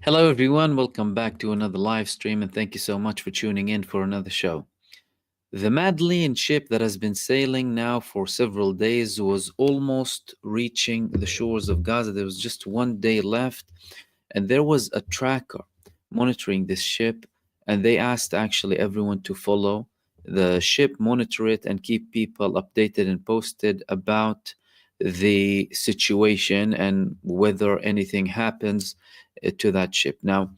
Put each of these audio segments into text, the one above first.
Hello, everyone. Welcome back to another live stream, and thank you so much for tuning in for another show. The Madeleine ship that has been sailing now for several days was almost reaching the shores of Gaza. There was just one day left, and there was a tracker monitoring this ship, and they asked actually everyone to follow the ship, monitor it, and keep people updated and posted about the situation and whether anything happens to that ship. Now,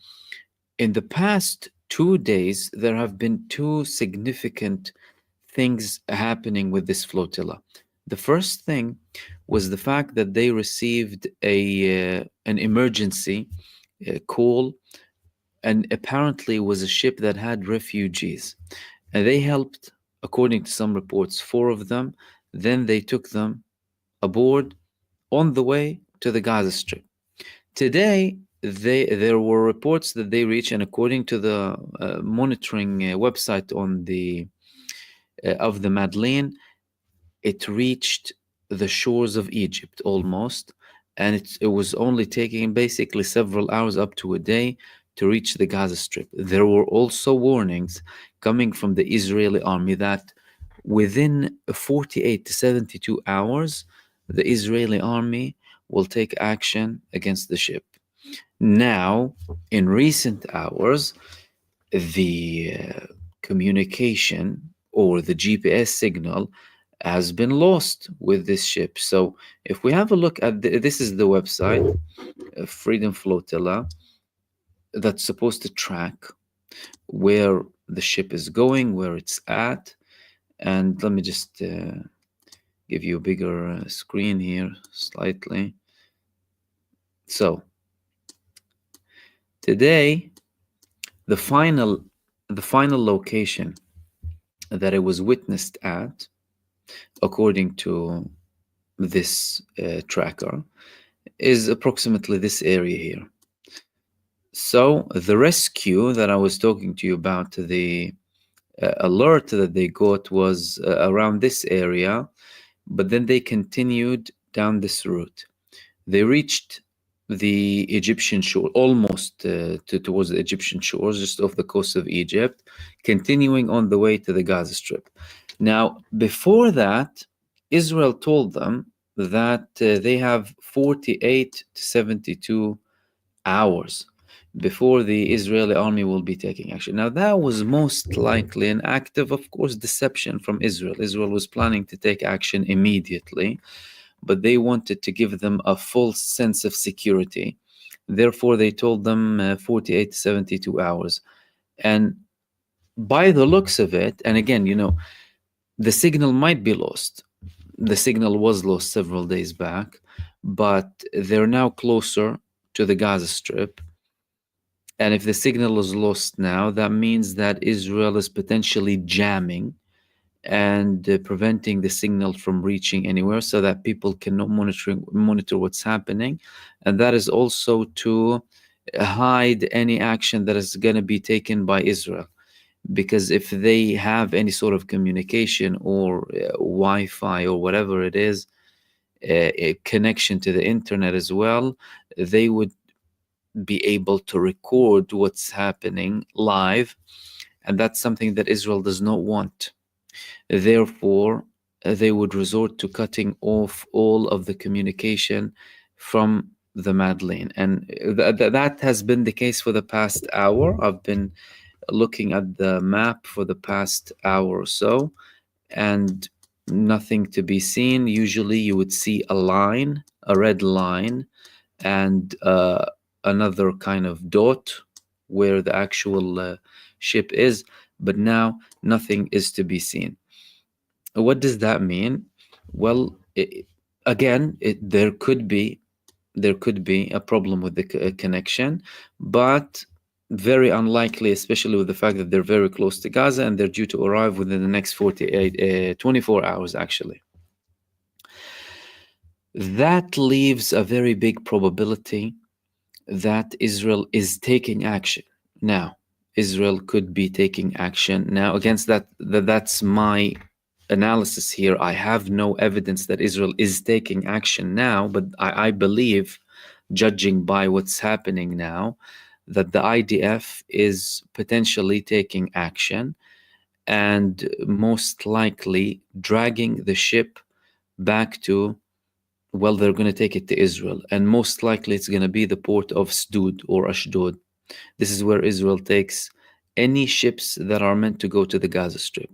in the past 2 days, there have been two significant things happening with this flotilla. The first thing was the fact that they received an emergency call, and apparently it was a ship that had refugees. And they helped, according to some reports, four of them. Then they took them aboard on the way to the Gaza Strip. Today, there were reports that they reached, and according to the monitoring website on the of the Madeleine, it reached the shores of Egypt almost, and it was only taking basically several hours up to a day to reach the Gaza Strip. There were also warnings coming from the Israeli army that within 48 to 72 hours, the Israeli army will take action against the ship. Now, in recent hours, the communication or the GPS signal has been lost with this ship. So, if we have a look at this is the website, Freedom Flotilla, that's supposed to track where the ship is going, where it's at. And let me just give you a bigger screen here slightly. So, today, the final location that it was witnessed at, according to this tracker, is approximately this area here. So the rescue that I was talking to you about, the alert that they got, was around this area, but then they continued down this route. They reached the Egyptian shore, almost towards the Egyptian shores, just off the coast of Egypt, continuing on the way to the Gaza Strip. Now, before that, Israel told them that they have 48 to 72 hours before the Israeli army will be taking action. Now, that was most likely an act of course, deception from Israel. Israel was planning to take action immediately, but they wanted to give them a false sense of security. Therefore, they told them 48 to 72 hours. And by the looks of it, and again, the signal might be lost. The signal was lost several days back, but they're now closer to the Gaza Strip. And if the signal is lost now, that means that Israel is potentially jamming and preventing the signal from reaching anywhere so that people cannot monitor what's happening. And that is also to hide any action that is going to be taken by Israel. Because if they have any sort of communication or Wi-Fi or whatever it is, a connection to the internet as well, they would be able to record what's happening live. And that's something that Israel does not want. Therefore, they would resort to cutting off all of the communication from the Madeleine. And that has been the case for the past hour. I've been looking at the map for the past hour or so, and nothing to be seen. Usually you would see a line, a red line, and another kind of dot where the actual ship is, but now nothing is to be seen. What does that mean? Well, there could be a problem with the connection, but very unlikely, especially with the fact that they're very close to Gaza and they're due to arrive within the next 24 hours actually. That leaves a very big probability that Israel is taking action. Now, Israel could be taking action now against that. That's my analysis here. I have no evidence that Israel is taking action now, but I believe, judging by what's happening now, that the IDF is potentially taking action and most likely dragging the ship back to, well, they're going to take it to Israel, and most likely it's going to be the port of Sdud or Ashdod. This is where Israel takes any ships that are meant to go to the Gaza Strip.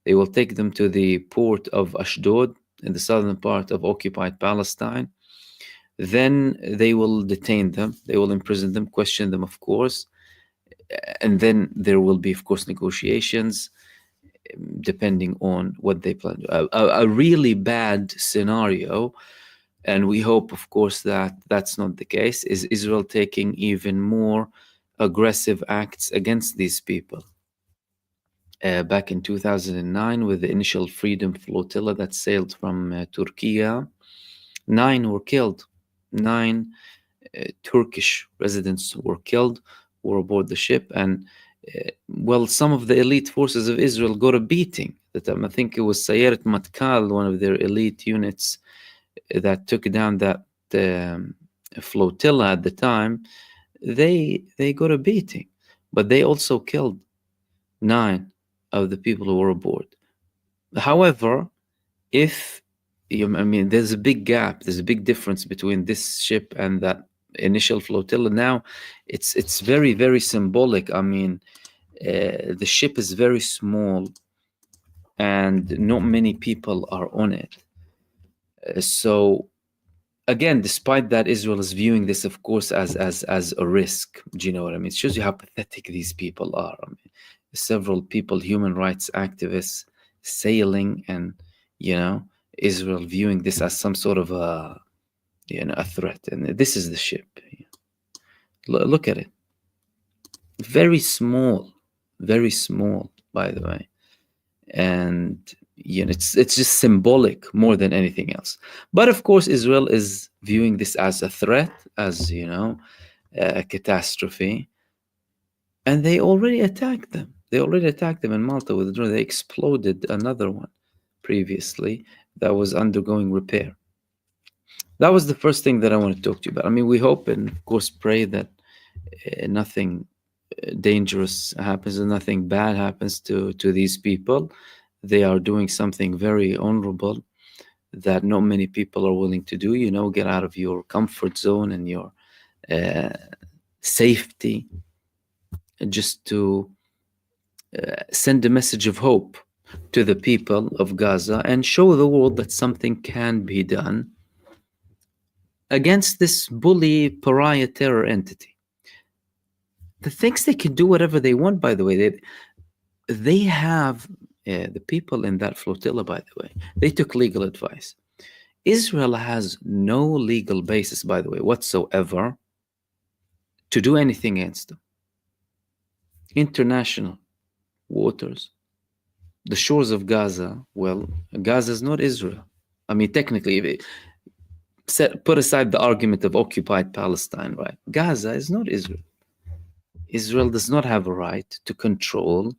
They will take them to the port of Ashdod in the southern part of occupied Palestine. Then they will detain them, they will imprison them, question them, of course, and then there will be, of course, negotiations depending on what they plan. A really bad scenario, and we hope, of course, that that's not the case, is Israel taking even more aggressive acts against these people. Back in 2009, with the initial Freedom Flotilla that sailed from Turkey, 9 were killed. 9 Turkish residents were killed, were aboard the ship, and well, some of the elite forces of Israel got a beating. I think it was Sayeret Matkal, one of their elite units, that took down that flotilla at the time. They got a beating, but they also killed 9 of the people who were aboard. However, there's a big gap, there's a big difference between this ship and that initial flotilla. Now it's very, very symbolic. The ship is very small and not many people are on it. So again, despite that, Israel is viewing this, of course, as a risk. Do you know what I mean? It shows you how pathetic these people are. Several people, human rights activists, sailing, and Israel viewing this as some sort of a threat. And this is the ship. Look at it. Very small, by the way. And it's just symbolic more than anything else. But of course, Israel is viewing this as a threat, as a catastrophe, and they already attacked them. In Malta with the drone. They exploded another one previously that was undergoing repair. That was the first thing that I want to talk to you about. We hope and of course pray that nothing dangerous happens and nothing bad happens to these people. They are doing something very honorable that not many people are willing to do. Get out of your comfort zone and your safety, just to send a message of hope to the people of Gaza and show the world that something can be done against this bully pariah terror entity. The things they can do whatever they want, by the way. They have the people in that flotilla, by the way, they took legal advice. Israel has no legal basis, by the way, whatsoever to do anything against them. International waters, the shores of Gaza. Well, Gaza is not Israel. Technically, put aside the argument of occupied Palestine, right? Gaza is not Israel. Israel does not have a right to control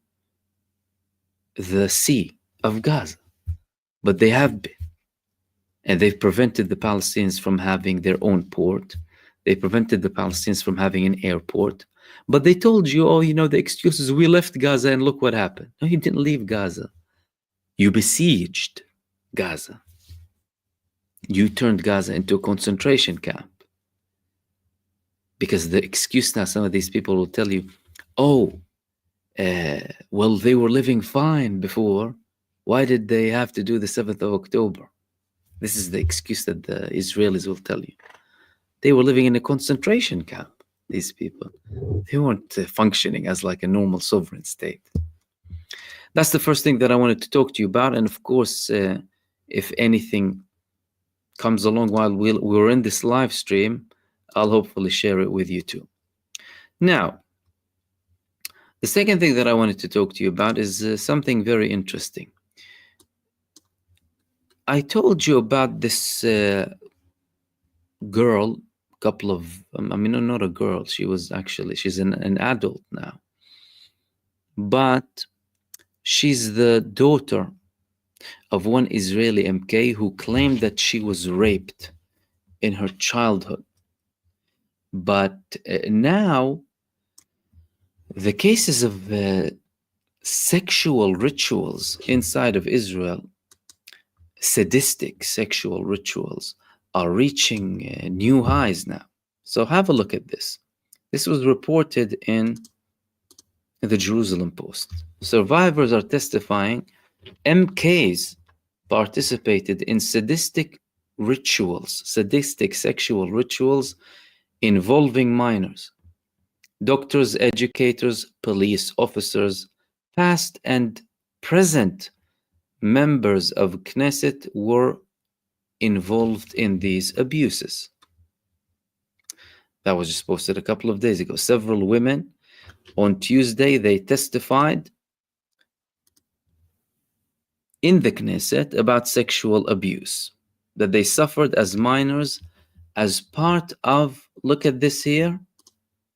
the Sea of Gaza, but they have been. And they've prevented the Palestinians from having their own port. They prevented the Palestinians from having an airport. But they told you, the excuse is we left Gaza and look what happened. No, you didn't leave Gaza. You besieged Gaza. You turned Gaza into a concentration camp. Because the excuse now, some of these people will tell you, well, they were living fine before. Why did they have to do the 7th of October? This is the excuse that the Israelis will tell you. They were living in a concentration camp, these people. They weren't functioning as like a normal sovereign state. That's the first thing that I wanted to talk to you about. And of course, if anything comes along while we're in this live stream, I'll hopefully share it with you too. Now, the second thing that I wanted to talk to you about is something very interesting. I told you about this girl, not a girl. She's an adult now. But she's the daughter of one Israeli MK who claimed that she was raped in her childhood. But now The cases of sexual rituals inside of Israel, sadistic sexual rituals, are reaching new highs now. So have a look at this. This was reported in the Jerusalem Post. Survivors are testifying MKs participated in sadistic rituals, sadistic sexual rituals involving minors. Doctors, educators, police officers, past and present members of Knesset were involved in these abuses. That was just posted a couple of days ago. Several women on Tuesday, they testified in the Knesset about sexual abuse that they suffered as minors as part of, look at this here,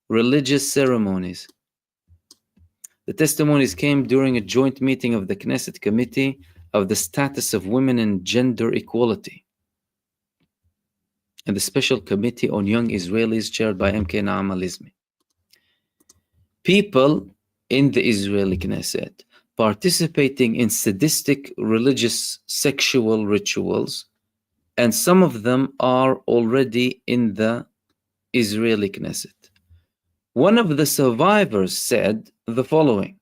religious ceremonies. The testimonies came during a joint meeting of the Knesset Committee of the Status of Women and Gender Equality and the Special Committee on Young Israelis chaired by MK Naam Al-Izmi. People in the Israeli Knesset participating in sadistic religious sexual rituals, and some of them are already in the Israeli Knesset. One of the survivors said the following: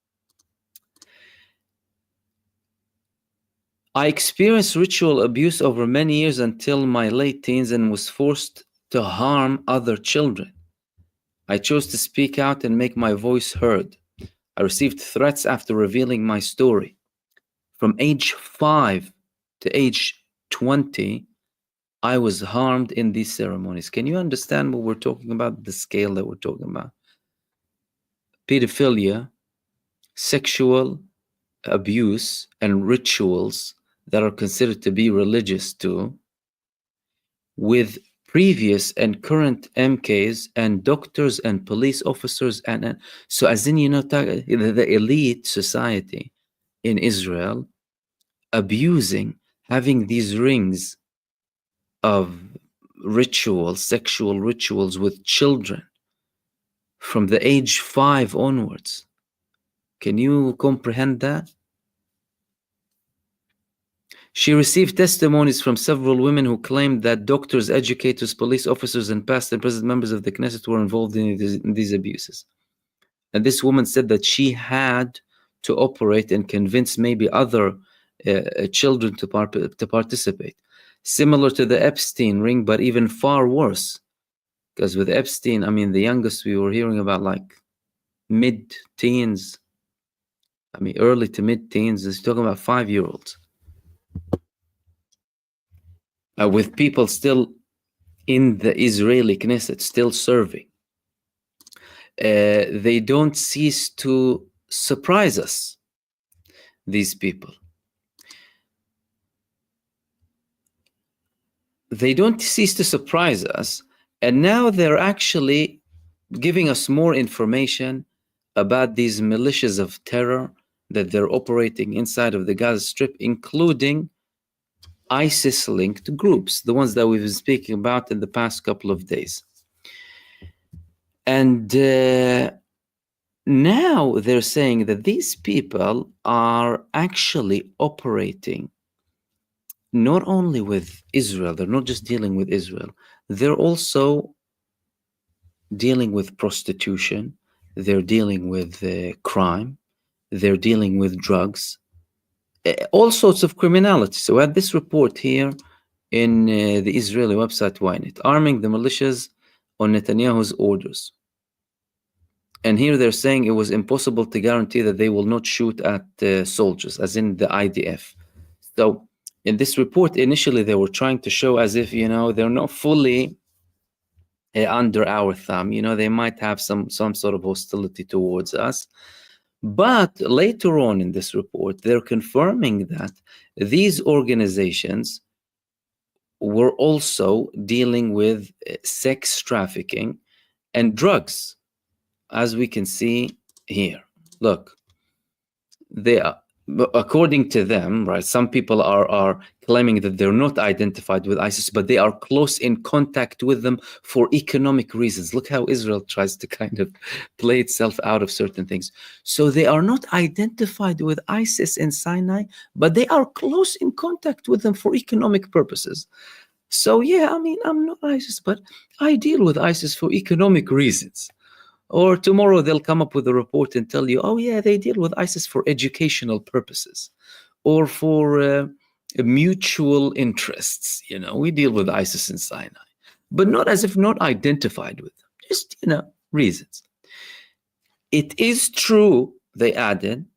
I experienced ritual abuse over many years until my late teens and was forced to harm other children. I chose to speak out and make my voice heard. I received threats after revealing my story. From age 5 to age 20, I was harmed in these ceremonies. Can you understand what we're talking about? The scale that we're talking about. Pedophilia, sexual abuse, and rituals that are considered to be religious too, with previous and current MKs and doctors and police officers. And so as in, the elite society in Israel abusing, having these rings of rituals, sexual rituals with children from the age 5 onwards. Can you comprehend that? She received testimonies from several women who claimed that doctors, educators, police officers, and past and present members of the Knesset were involved in these abuses. And this woman said that she had to operate and convince maybe other children to participate. Similar to the Epstein ring, but even far worse. Because with Epstein, I mean, the youngest we were hearing about like mid-teens, I mean, early to mid-teens, is talking about 5-year-olds. With people still in the Israeli Knesset, still serving. They don't cease to surprise us, these people. They don't cease to surprise us, and now they're actually giving us more information about these militias of terror that they're operating inside of the Gaza Strip, including ISIS-linked groups, the ones that we've been speaking about in the past couple of days. And now they're saying that these people are actually operating not only with Israel, they're not just dealing with Israel, they're also dealing with prostitution, they're dealing with crime, they're dealing with drugs, all sorts of criminality. So I had this report here in the Israeli website Ynet, arming the militias on Netanyahu's orders. And here they're saying it was impossible to guarantee that they will not shoot at soldiers, as in the IDF. So in this report, initially they were trying to show as if, they're not fully under our thumb. They might have some sort of hostility towards us. But later on in this report, they're confirming that these organizations were also dealing with sex trafficking and drugs, as we can see here. Look, but according to them, right, some people are claiming that they're not identified with ISIS, but they are close in contact with them for economic reasons. Look how Israel tries to kind of play itself out of certain things. So they are not identified with ISIS in Sinai, but they are close in contact with them for economic purposes. So yeah, I mean, I'm not ISIS, but I deal with ISIS for economic reasons. Or tomorrow they'll come up with a report and tell you, oh yeah, they deal with ISIS for educational purposes or for mutual interests. You know, we deal with ISIS in Sinai, but not as if not identified with them, just, you know, reasons. It is true, they added,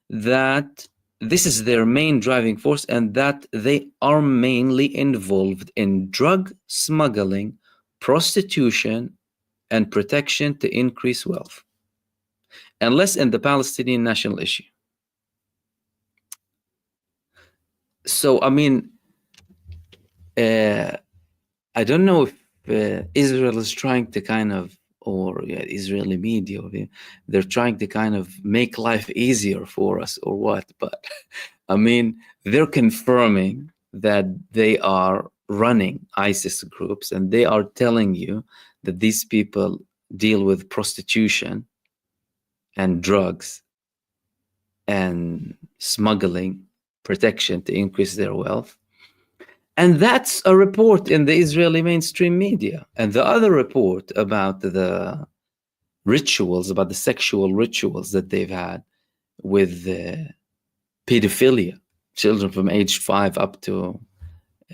that this is their main driving force and that they are mainly involved in drug smuggling, prostitution, and protection to increase wealth, and less in the Palestinian national issue. So, I mean, I don't know if Israel is trying to kind of, or Israeli media, they're trying to kind of make life easier for us or what, but I mean, they're confirming that they are running ISIS groups and they are telling you that these people deal with prostitution and drugs and smuggling, protection to increase their wealth. And that's a report in the Israeli mainstream media. And the other report about the rituals, about the sexual rituals that they've had with pedophilia, children from age 5 up to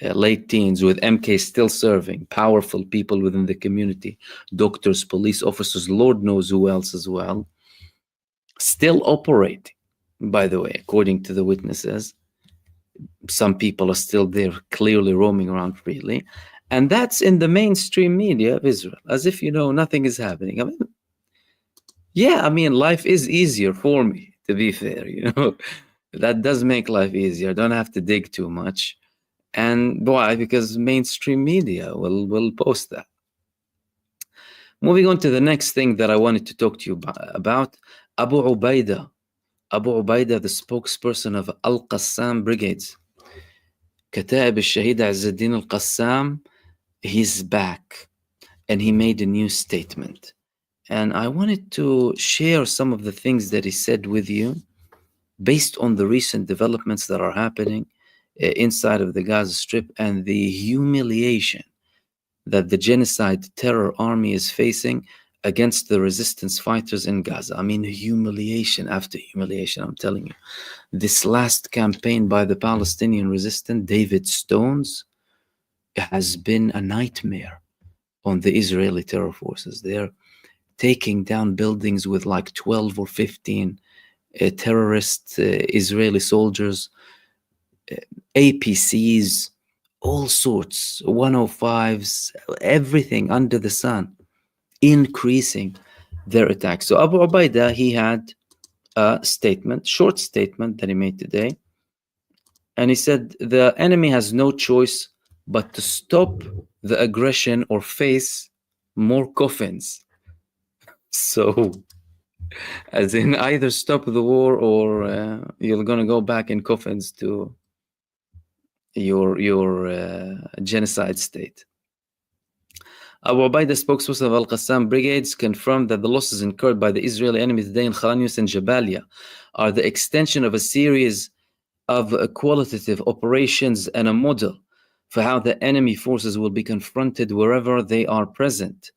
late teens, with MK still serving, powerful people within the community, doctors, police officers, Lord knows who else as well, still operating, by the way, according to the witnesses. Some people are still there, clearly roaming around freely. And that's in the mainstream media of Israel, as if, you know, nothing is happening. I mean, yeah, I mean, life is easier for me, to be fair, you know. That does make life easier. I don't have to dig too much. And why? Because mainstream media will post that. Moving on to the next thing that I wanted to talk to you about, Abu Ubaida. Abu Ubaida, the spokesperson of Al-Qassam Brigades. Kataib al-Shahid Azzuddin al-Qassam, he's back and he made a new statement. And I wanted to share some of the things that he said with you based on the recent developments that are happening inside of the Gaza Strip and the humiliation that the genocide terror army is facing against the resistance fighters in Gaza. I mean, humiliation after humiliation, I'm telling you. This last campaign by the Palestinian resistance, David Stones, has been a nightmare on the Israeli terror forces. They're taking down buildings with like 12 or 15 terrorist Israeli soldiers, APCs, all sorts, 105s, everything under the sun, increasing their attacks. So Abu Ubaida, he had a statement, short statement that he made today. And he said, the enemy has no choice but to stop the aggression or face more coffins. So, as in either stop the war or you're going to go back in coffins to your genocide state. Abu Ubaida, spokesperson of Al-Qassam Brigades, confirmed that the losses incurred by the Israeli enemy today in Khan Younis and Jabalia are the extension of a series of qualitative operations and a model for how the enemy forces will be confronted wherever they are present.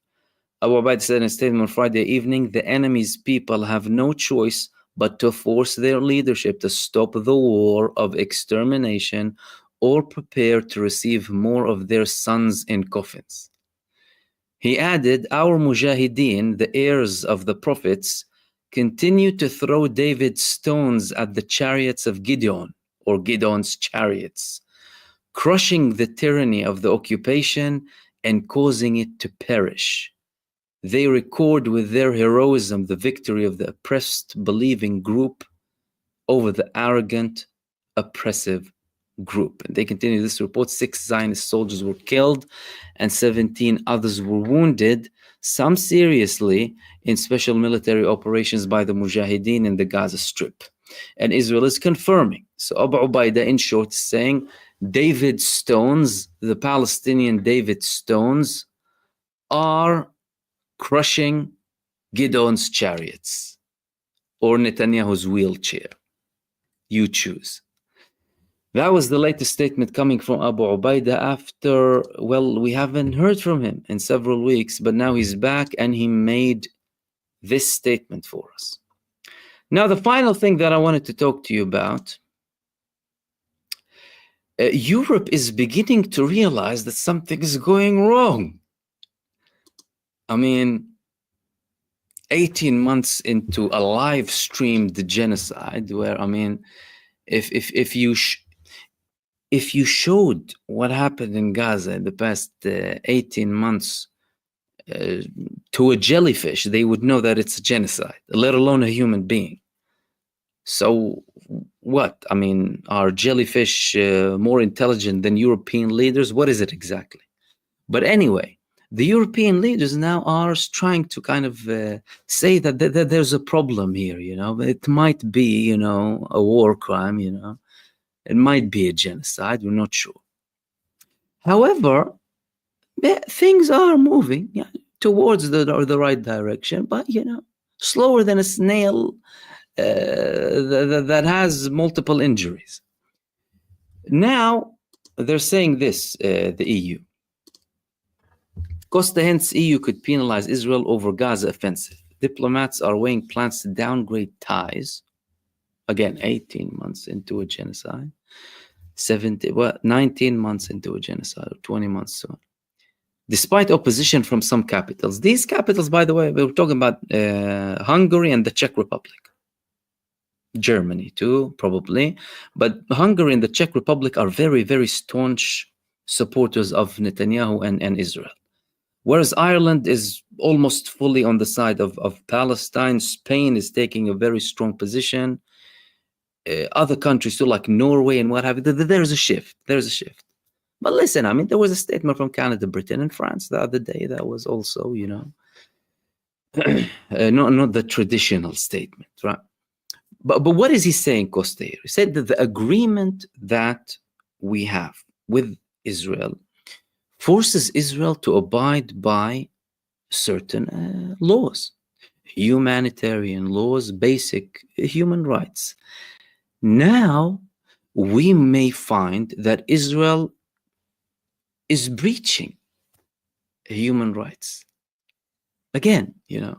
Abu Ubaida said in a statement on Friday evening, the enemy's people have no choice but to force their leadership to stop the war of extermination or prepare to receive more of their sons in coffins. He added, our mujahideen, the heirs of the prophets, continue to throw David's stones at the chariots of Gideon, or Gideon's chariots, crushing the tyranny of the occupation and causing it to perish. They record with their heroism the victory of the oppressed, believing group over the arrogant, oppressive group. And they continue this report. 6 Zionist soldiers were killed and 17 others were wounded, some seriously, in special military operations by the Mujahideen in the Gaza Strip. and Israel is confirming. So Abu Ubaida, in short, is saying David stones, the Palestinian David stones, are crushing Gideon's chariots or Netanyahu's wheelchair. You choose. That was the latest statement coming from Abu Ubaida after, well, we haven't heard from him in several weeks, but now he's back and he made this statement for us. Now, the final thing that I wanted to talk to you about, Europe is beginning to realize that something is going wrong. I mean, 18 months into a live streamed genocide where, I mean, if you showed what happened in Gaza in the past 18 months to a jellyfish, they would know that it's a genocide, let alone a human being. So what? I mean, are jellyfish more intelligent than European leaders? What is it exactly? But anyway, the European leaders now are trying to kind of say that there's a problem here, you know. It might be, you know, a war crime, you know. It might be a genocide, we're not sure. However, things are moving towards the right direction, but, you know, slower than a snail that has multiple injuries. Now, they're saying this, the EU. Costa hence EU could penalize Israel over Gaza offensive. Diplomats are weighing plans to downgrade ties. Again, 18 months into a genocide. 19 months into a genocide, or 20 months soon. Despite opposition from some capitals. These capitals, by the way, we were talking about Hungary and the Czech Republic. Germany too, probably. But Hungary and the Czech Republic are very, very staunch supporters of Netanyahu and Israel. Whereas Ireland is almost fully on the side of Palestine. Spain is taking a very strong position. Other countries too, like Norway and what have you, there's a shift. There's a shift. But listen, I mean, there was a statement from Canada, Britain, and France the other day that was also, you know, not the traditional statement, right? But what is he saying, Costa? He said that the agreement that we have with Israel forces Israel to abide by certain laws, humanitarian laws, basic human rights. Now, we may find that Israel is breaching human rights. Again, you know,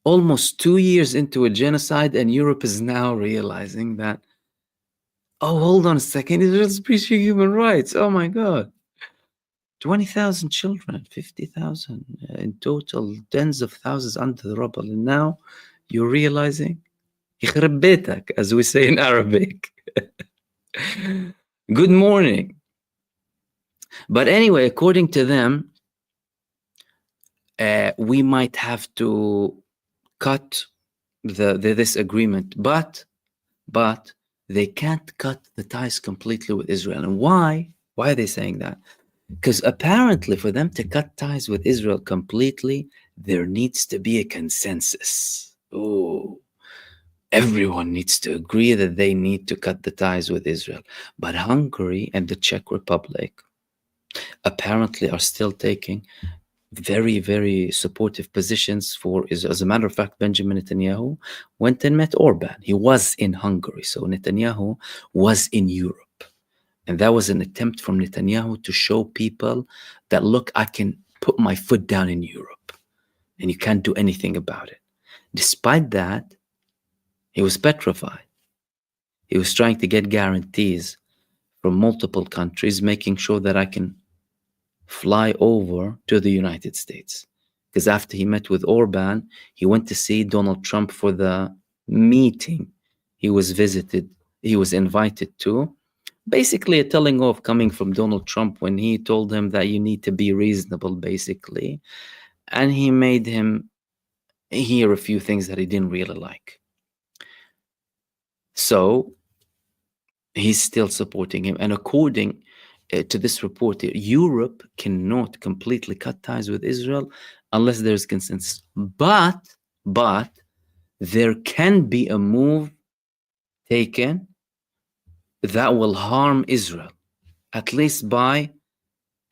almost 2 years into a genocide, and Europe is now realizing that, oh, hold on a second, Israel's breaching human rights. Oh my God. 20,000 children, 50,000 in total, tens of thousands under the rubble. And now you're realizing, يخرب بيتك, as we say in Arabic. Good morning. But anyway, according to them, we might have to cut this agreement, but they can't cut the ties completely with Israel. And why? Why are they saying that? Because apparently for them to cut ties with Israel completely, there needs to be a consensus. Oh, everyone needs to agree that they need to cut the ties with Israel. But Hungary and the Czech Republic apparently are still taking very, very supportive positions for Israel. As a matter of fact, Benjamin Netanyahu went and met Orban. He was in Hungary. So Netanyahu was in Europe. And that was an attempt from Netanyahu to show people that, look, I can put my foot down in Europe and you can't do anything about it. Despite that, he was petrified. He was trying to get guarantees from multiple countries, making sure that I can fly over to the United States. Because after he met with Orban, he went to see Donald Trump for the meeting he was invited to. Basically a telling off coming from Donald Trump when he told him that you need to be reasonable, basically. And he made him hear a few things that he didn't really like. So he's still supporting him. And according to this report here, Europe cannot completely cut ties with Israel unless there's consensus. But there can be a move taken that will harm Israel, at least by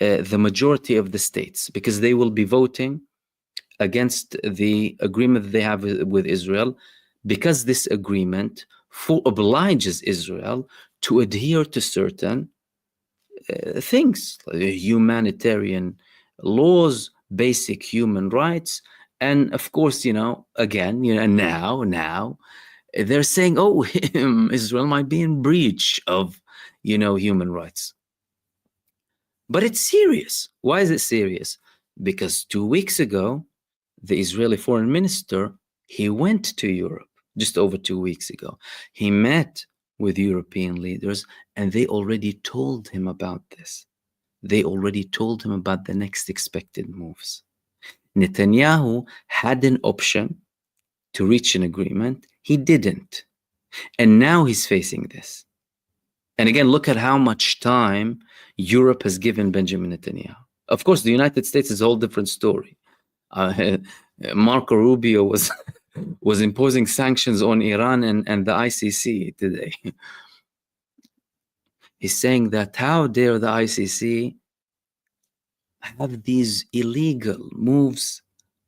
the majority of the states, because they will be voting against the agreement that they have with Israel, because this agreement obliges Israel to adhere to certain things, humanitarian laws, basic human rights. And of course, again, now they're saying, oh, Israel might be in breach of, human rights. But it's serious. Why is it serious? Because 2 weeks ago, the Israeli foreign minister, he went to Europe just over 2 weeks ago. He met with European leaders, and they already told him about this. They already told him about the next expected moves. Netanyahu had an option to reach an agreement. He didn't. And now he's facing this. And again, look at how much time Europe has given Benjamin Netanyahu. Of course, the United States is a whole different story. Marco Rubio was imposing sanctions on Iran and the ICC today. He's saying that how dare the ICC have these illegal moves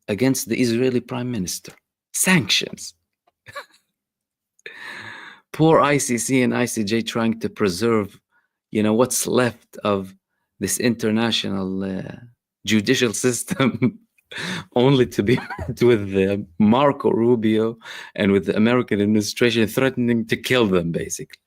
against the Israeli prime minister? Sanctions. Poor ICC and ICJ trying to preserve, what's left of this international judicial system, only to be met with Marco Rubio and with the American administration threatening to kill them, basically.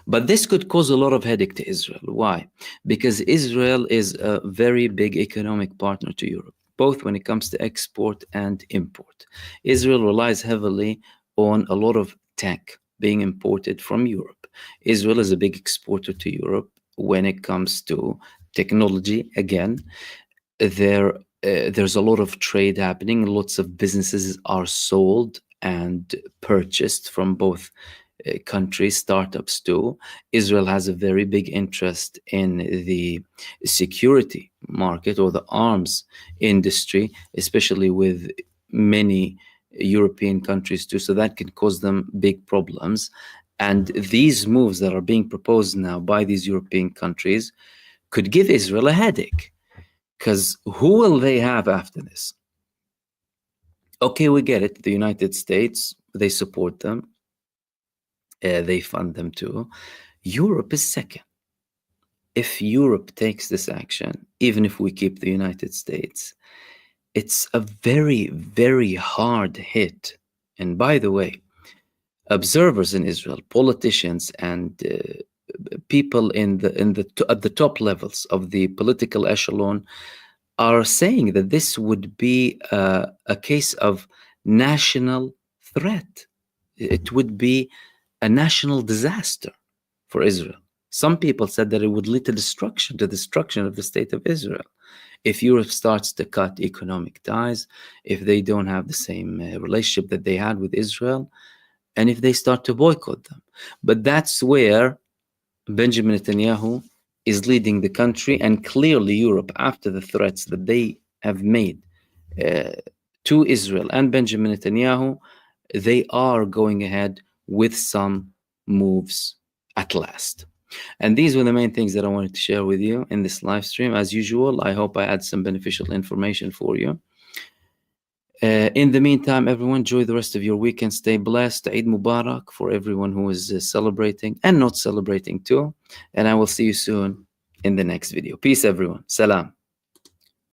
But this could cause a lot of headache to Israel. Why? Because Israel is a very big economic partner to Europe, both when it comes to export and import. Israel relies heavily on a lot of tech being imported from Europe. Israel is a big exporter to Europe when it comes to technology. Again, there's a lot of trade happening. Lots of businesses are sold and purchased from both countries, startups too. Israel has a very big interest in the security market or the arms industry, especially with many European countries too. So that can cause them big problems. And these moves that are being proposed now by these European countries could give Israel a headache. Because who will they have after this? Okay, we get it. The United States, they support them. They fund them too. Europe is second. If Europe takes this action, even if we keep the United States, it's a very, very hard hit. And by the way, observers in Israel, politicians, and people at the top levels of the political echelon are saying that this would be a case of national threat. It would be a national disaster for Israel. Some people said that it would lead to destruction of the state of Israel. If Europe starts to cut economic ties, if they don't have the same relationship that they had with Israel, and if they start to boycott them. But that's where Benjamin Netanyahu is leading the country, and clearly Europe, after the threats that they have made to Israel and Benjamin Netanyahu, they are going ahead with some moves at last. And these were the main things that I wanted to share with you in this live stream. As usual, I hope I had some beneficial information for you. In the meantime, everyone, enjoy the rest of your weekend. Stay blessed. Eid Mubarak for everyone who is celebrating and not celebrating too. And I will see you soon in the next video. Peace, everyone. Salam.